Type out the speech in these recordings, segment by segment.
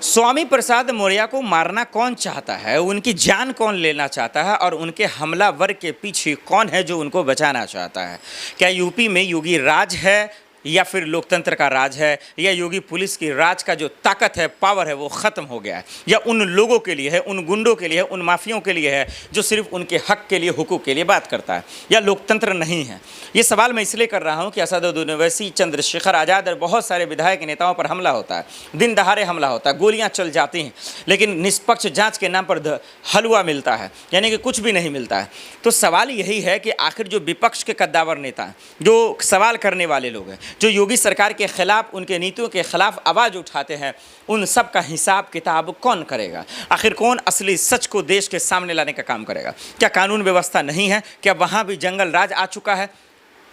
स्वामी प्रसाद मौर्य को मारना कौन चाहता है, उनकी जान कौन लेना चाहता है और उनके हमलावर के पीछे कौन है जो उनको बचाना चाहता है? क्या यूपी में योगी राज है या फिर लोकतंत्र का राज है, या योगी पुलिस की राज का जो ताकत है, पावर है, वो ख़त्म हो गया है, या उन लोगों के लिए है, उन गुंडों के लिए है, उन माफियों के लिए है जो सिर्फ उनके हक के लिए, हुकूक के लिए बात करता है, या लोकतंत्र नहीं है? ये सवाल मैं इसलिए कर रहा हूँ कि असदुद्दीन ओवैसी, चंद्रशेखर आज़ाद और बहुत सारे विधायक नेताओं पर हमला होता है, दिन दहाड़े हमला होता है, गोलियाँ चल जाती हैं, लेकिन निष्पक्ष जाँच के नाम पर हलवा मिलता है, यानी कि कुछ भी नहीं मिलता है। तो सवाल यही है कि आखिर जो विपक्ष के कद्दावर नेता हैं, जो सवाल करने वाले लोग हैं, जो योगी सरकार के खिलाफ, उनके नीतियों के खिलाफ आवाज़ उठाते हैं, उन सब का हिसाब किताब कौन करेगा? आखिर कौन असली सच को देश के सामने लाने का काम करेगा? क्या कानून व्यवस्था नहीं है? क्या वहाँ भी जंगल राज आ चुका है?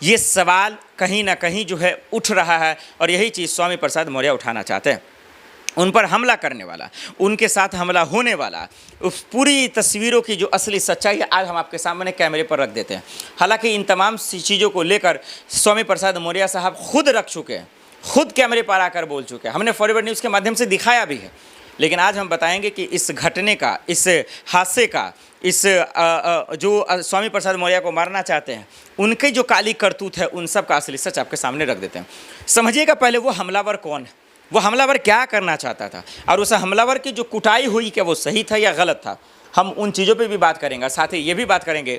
ये सवाल कहीं ना कहीं जो है उठ रहा है, और यही चीज़ स्वामी प्रसाद मौर्य उठाना चाहते हैं। उन पर हमला करने वाला, उनके साथ हमला होने वाला, उस पूरी तस्वीरों की जो असली सच्चाई है आज हम आपके सामने कैमरे पर रख देते हैं। हालांकि इन तमाम चीज़ों को लेकर स्वामी प्रसाद मौर्य साहब खुद रख चुके हैं, खुद कैमरे पर आकर बोल चुके हैं, हमने फॉरवर्ड न्यूज़ के माध्यम से दिखाया भी है। लेकिन आज हम बताएंगे कि इस घटने का, इस हादसे का, इस जो स्वामी प्रसाद मौर्य को मारना चाहते हैं, उनकी जो काली करतूत है, उन सब का असली सच आपके सामने रख देते हैं। समझिएगा पहले वो हमलावर कौन है, वो हमलावर क्या करना चाहता था, और उस हमलावर की जो कुटाई हुई क्या वो सही था या गलत था? हम उन चीज़ों पे भी बात करेंगे। साथ ही ये भी बात करेंगे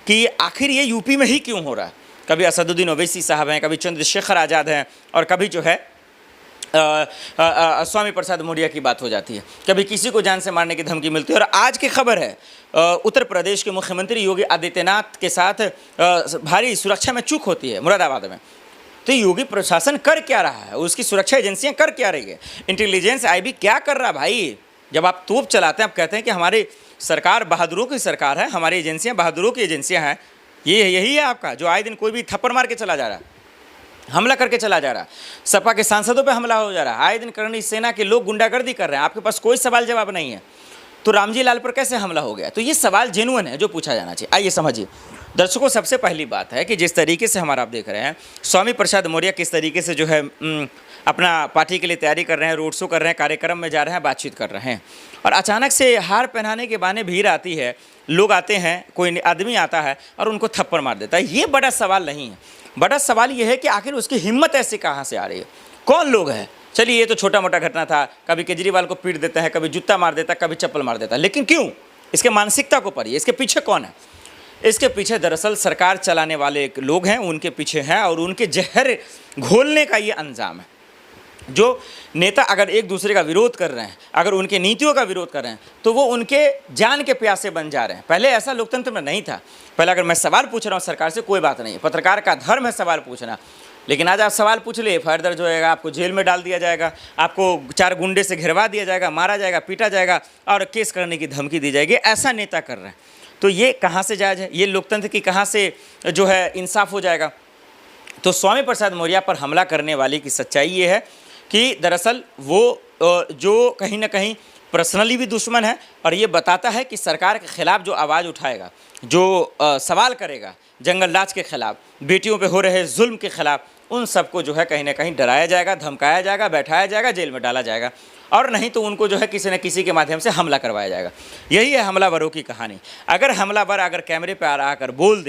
कि आखिर ये यूपी में ही क्यों हो रहा है। कभी असदुद्दीन ओवैसी साहब हैं, कभी चंद्रशेखर आज़ाद हैं, और कभी जो है स्वामी प्रसाद मौर्य की बात हो जाती है, कभी किसी को जान से मारने की धमकी मिलती है। और आज की खबर है उत्तर प्रदेश के मुख्यमंत्री योगी आदित्यनाथ के साथ भारी सुरक्षा में चूक होती है मुरादाबाद में। तो योगी प्रशासन कर क्या रहा है, उसकी सुरक्षा एजेंसियां कर क्या रही है, इंटेलिजेंस आईबी क्या कर रहा है? भाई जब आप तोप चलाते हैं, आप कहते हैं कि हमारी सरकार बहादुरों की सरकार है, हमारी एजेंसियां बहादुरों की एजेंसियां हैं, यही है आपका जो आए दिन कोई भी थप्पड़ मार के चला जा रहा है, हमला करके चला जा रहा है, सपा के सांसदों पे हमला हो जा रहा है, आए दिन करनी सेना के लोग गुंडागर्दी कर रहे हैं, आपके पास कोई सवाल जवाब नहीं है। तो रामजी लाल पर कैसे हमला हो गया? तो ये सवाल जेन्युइन है जो पूछा जाना चाहिए। आइए समझिए दर्शकों, सबसे पहली बात है कि जिस तरीके से हमारा आप देख रहे हैं, स्वामी प्रसाद मौर्य किस तरीके से जो है अपना पार्टी के लिए तैयारी कर रहे हैं, रोड शो कर रहे हैं, कार्यक्रम में जा रहे हैं, बातचीत कर रहे हैं, और अचानक से हार पहनाने के बहाने भीड़ आती है, लोग आते हैं, कोई आदमी आता है और उनको थप्पड़ मार देता है। ये बड़ा सवाल नहीं है। बड़ा सवाल ये है कि आखिर उसकी हिम्मत ऐसी कहाँ से आ रही है, कौन लोग हैं? चलिए ये तो छोटा मोटा घटना था, कभी केजरीवाल को पीट देता है, कभी जूता मार देता है, कभी चप्पल मार देता है, लेकिन क्यों? इसके मानसिकता को पढ़िए, इसके पीछे कौन है? इसके पीछे दरअसल सरकार चलाने वाले लोग हैं, उनके पीछे हैं, और उनके जहर घोलने का ये अंजाम है। जो नेता अगर एक दूसरे का विरोध कर रहे हैं, अगर उनके नीतियों का विरोध कर रहे हैं, तो वो उनके जान के प्यासे बन जा रहे हैं। पहले ऐसा लोकतंत्र में नहीं था। पहले अगर मैं सवाल पूछ रहा हूँ सरकार से, कोई बात नहीं, पत्रकार का धर्म है सवाल पूछना, लेकिन आज आप सवाल पूछ लिए, एफआईआर दर्ज होएगा, आपको जेल में डाल दिया जाएगा, आपको 4 गुंडे से घिरवा दिया जाएगा, मारा जाएगा, पीटा जाएगा, और केस करने की धमकी दी जाएगी। ऐसा नेता कर रहे हैं, तो ये कहाँ से जायज़ है? ये लोकतंत्र की कहाँ से जो है इंसाफ हो जाएगा? तो स्वामी प्रसाद मौर्य पर हमला करने वाले की सच्चाई ये है कि दरअसल वो जो कहीं ना कहीं पर्सनली भी दुश्मन है, और ये बताता है कि सरकार के खिलाफ जो आवाज़ उठाएगा, जो सवाल करेगा जंगल राज के खिलाफ, बेटियों पे हो रहे जुल्म के खिलाफ, उन सबको जो है कहीं ना कहीं डराया जाएगा, धमकाया जाएगा, बैठाया जाएगा, जेल में डाला जाएगा, और नहीं तो उनको जो है किसी न किसी के माध्यम से हमला करवाया जाएगा। यही है हमलावरों की कहानी। अगर हमलावर अगर कैमरे पर आकर बोल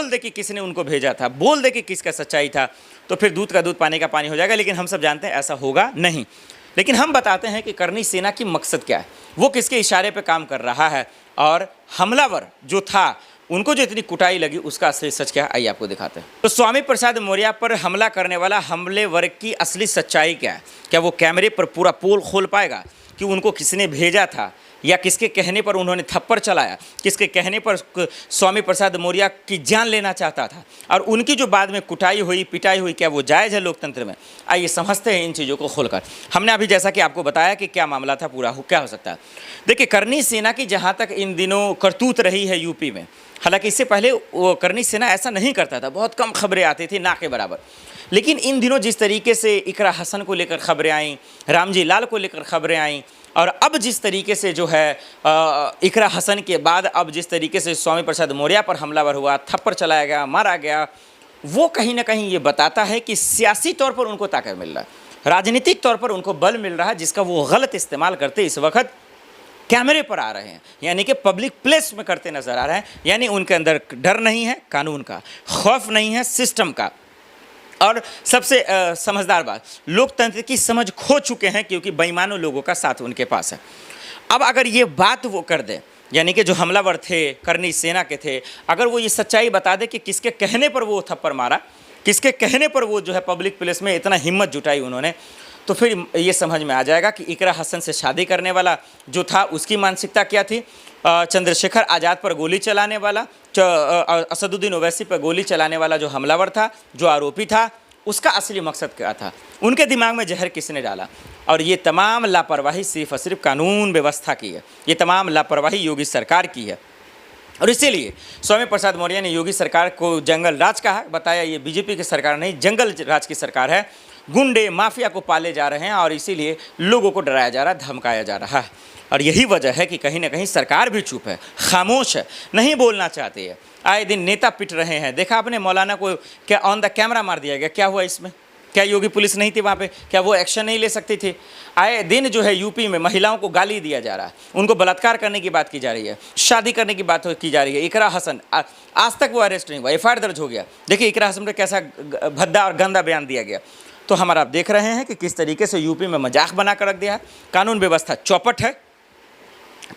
दे कि किसने उनको भेजा था, बोल दे कि किसका सच्चाई था, तो फिर दूध का दूध पानी का पानी हो जाएगा। लेकिन हम सब जानते हैं ऐसा होगा नहीं। लेकिन हम बताते हैं कि करनी सेना की मकसद क्या है, वो किसके इशारे पे काम कर रहा है, और हमलावर जो था उनको जो इतनी कुटाई लगी उसका असली सच क्या है, आइए आपको दिखाते हैं। तो स्वामी प्रसाद मौर्य पर हमला करने वाला हमले वर्ग की असली सच्चाई क्या है? क्या वो कैमरे पर पूरा पोल खोल पाएगा कि उनको किसने भेजा था, या किसके कहने पर उन्होंने थप्पड़ चलाया, किसके कहने पर स्वामी प्रसाद मौर्य की जान लेना चाहता था, और उनकी जो बाद में कुटाई हुई, पिटाई हुई, क्या वो जायज़ है लोकतंत्र में? आइए समझते हैं इन चीज़ों को खोलकर। हमने अभी जैसा कि आपको बताया कि क्या मामला था, पूरा क्या हो सकता है। देखिए, करनी सेना की जहाँ तक इन दिनों करतूत रही है यूपी में, हालांकि इससे पहले वो करनी सेना ऐसा नहीं करता था, बहुत कम खबरें आती थी, ना के बराबर। लेकिन इन दिनों जिस तरीके से इकरा हसन को लेकर खबरें आईं, रामजी लाल को लेकर खबरें आईं, और अब जिस तरीके से जो है इकरा हसन के बाद अब जिस तरीके से स्वामी प्रसाद मौर्य पर हमलावर हुआ, थप्पड़ चलाया गया, मारा गया, वो कहीं ना कहीं ये बताता है कि सियासी तौर पर उनको ताकत मिल रहा है। राजनीतिक तौर पर उनको बल मिल रहा है जिसका वो गलत इस्तेमाल करते इस वक्त कैमरे पर आ रहे हैं, यानी कि पब्लिक प्लेस में करते नजर आ रहे हैं। यानी उनके अंदर डर नहीं है कानून का, खौफ नहीं है सिस्टम का, और सबसे समझदार बात, लोकतंत्र की समझ खो चुके हैं क्योंकि बेईमानों लोगों का साथ उनके पास है। अब अगर ये बात वो कर दे, यानी कि जो हमलावर थे करनी सेना के थे, अगर वो ये सच्चाई बता दे कि किसके कहने पर वो थप्पड़ मारा, किसके कहने पर वो जो है पब्लिक प्लेस में इतना हिम्मत जुटाई उन्होंने, तो फिर ये समझ में आ जाएगा कि इकरा हसन से शादी करने वाला जो था उसकी मानसिकता क्या थी, चंद्रशेखर आज़ाद पर गोली चलाने वाला, असदुद्दीन ओवैसी पर गोली चलाने वाला जो हमलावर था, जो आरोपी था, उसका असली मकसद क्या था, उनके दिमाग में जहर किसने डाला। और ये तमाम लापरवाही सिर्फ और सिर्फ कानून व्यवस्था की है, ये तमाम लापरवाही योगी सरकार की है। और इसीलिए स्वामी प्रसाद मौर्य ने योगी सरकार को जंगल राज कहा, बताया ये बीजेपी की सरकार नहीं जंगल राज की सरकार है, गुंडे माफिया को पाले जा रहे हैं और इसीलिए लोगों को डराया जा रहा है, धमकाया जा रहा है। और यही वजह है कि कहीं ना कहीं सरकार भी चुप है, खामोश है, नहीं बोलना चाहती है। आए दिन नेता पिट रहे हैं, देखा आपने मौलाना को क्या ऑन द कैमरा मार दिया गया, क्या हुआ इसमें, क्या योगी पुलिस नहीं थी वहाँ पे, क्या वो एक्शन नहीं ले सकती थी। आए दिन जो है यूपी में महिलाओं को गाली दिया जा रहा है, उनको बलात्कार करने की बात की जा रही है, शादी करने की बात की जा रही है। इकरा हसन आज तक वो अरेस्ट नहीं हुआ, FIR दर्ज हो गया। देखिए इकरा हसन पर कैसा भद्दा और गंदा बयान दिया गया। तो हमारा आप देख रहे हैं कि किस तरीके से यूपी में मजाक बना कर रख दिया है। कानून व्यवस्था चौपट है,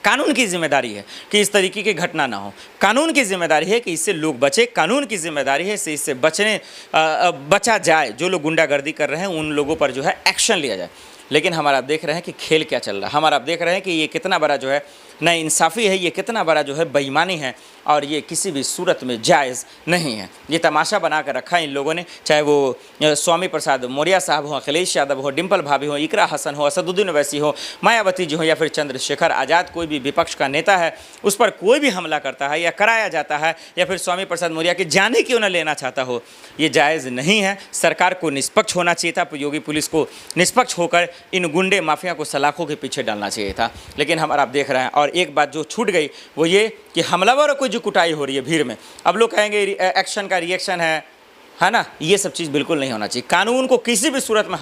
कानून की जिम्मेदारी है कि इस तरीके की घटना ना हो, कानून की जिम्मेदारी है कि इससे लोग बचे, कानून की जिम्मेदारी है इससे बचा जाए, जो लोग गुंडागर्दी कर रहे हैं उन लोगों पर जो है एक्शन लिया जाए। लेकिन हमारा आप देख रहे हैं कि खेल क्या चल रहा है, हमारा आप देख रहे हैं कि ये कितना बड़ा जो है नाइंसाफ़ी है, ये कितना बड़ा जो है बेईमानी है, और ये किसी भी सूरत में जायज़ नहीं है। ये तमाशा बना कर रखा है इन लोगों ने, चाहे वो स्वामी प्रसाद मौर्य साहब हो, अखिलेश यादव हो, डिम्पल भाभी हो, इकरा हसन हो, असदुद्दीन ओवैसी हो, मायावती जी हो, या फिर चंद्रशेखर आज़ाद, कोई भी विपक्ष का नेता है उस पर कोई भी हमला करता है या कराया जाता है, या फिर स्वामी प्रसाद मौर्य की जाने क्यों न लेना चाहता हो, ये जायज़ नहीं है। सरकार को निष्पक्ष होना चाहिए था, योगी पुलिस को निष्पक्ष होकर इन गुंडे माफिया को सलाखों के पीछे डालना चाहिए था। लेकिन हमारा आप देख रहे हैं, और एक बात जो छूट गई वो ये कि हमलावरों को जो कुटाई हो रही है भीड़ में, अब लोग कहेंगे एक्शन का रिएक्शन है ना, ये सब चीज़ बिल्कुल नहीं होना चाहिए। कानून को किसी भी सूरत में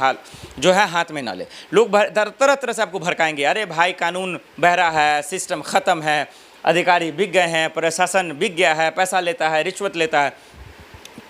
जो है हाथ में ना ले। लोग तरह तरह से आपको भड़काएंगे, अरे भाई कानून बहरा है, सिस्टम ख़त्म है, अधिकारी बिक गए हैं, प्रशासन बिक गया है, पैसा लेता है, रिश्वत लेता है,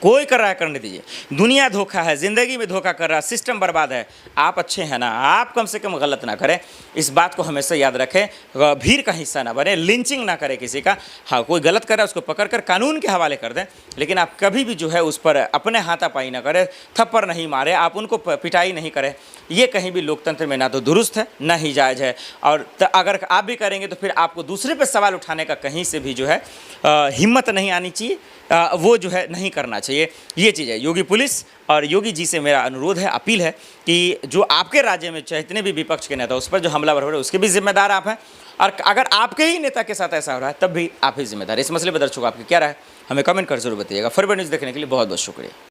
कोई कर रहा है करने दीजिए। दुनिया धोखा है, ज़िंदगी में धोखा कर रहा है, सिस्टम बर्बाद है। आप अच्छे हैं ना, आप कम से कम गलत ना करें, इस बात को हमेशा याद रखें। भीड़ का हिस्सा ना बने, लिंचिंग ना करें किसी का। हाँ, कोई गलत कर रहा है उसको पकड़ कर कानून के हवाले कर दें, लेकिन आप कभी भी जो है उस पर अपने हाथापाई ना करें, थप्पड़ नहीं मारे, आप उनको पिटाई नहीं करें। ये कहीं भी लोकतंत्र में ना तो दुरुस्त है ना ही जायज़ है। और अगर आप भी करेंगे तो फिर आपको दूसरे पर सवाल उठाने का कहीं से भी जो है हिम्मत नहीं आनी चाहिए, वो जो है नहीं करना चाहिए। ये चीज़ है। योगी पुलिस और योगी जी से मेरा अनुरोध है, अपील है कि जो आपके राज्य में चाहे जितने भी विपक्ष के नेता उस पर जो हमलावर हो रहे हैं उसके भी जिम्मेदार आप हैं, और अगर आपके ही नेता के साथ ऐसा हो रहा है तब भी आप ही जिम्मेदार। इस मसले पर दर्शकों आपकी क्या राय है, हमें कमेंट कर जरूर बताइएगा। फॉरवर्ड न्यूज़ देखने के लिए बहुत बहुत शुक्रिया।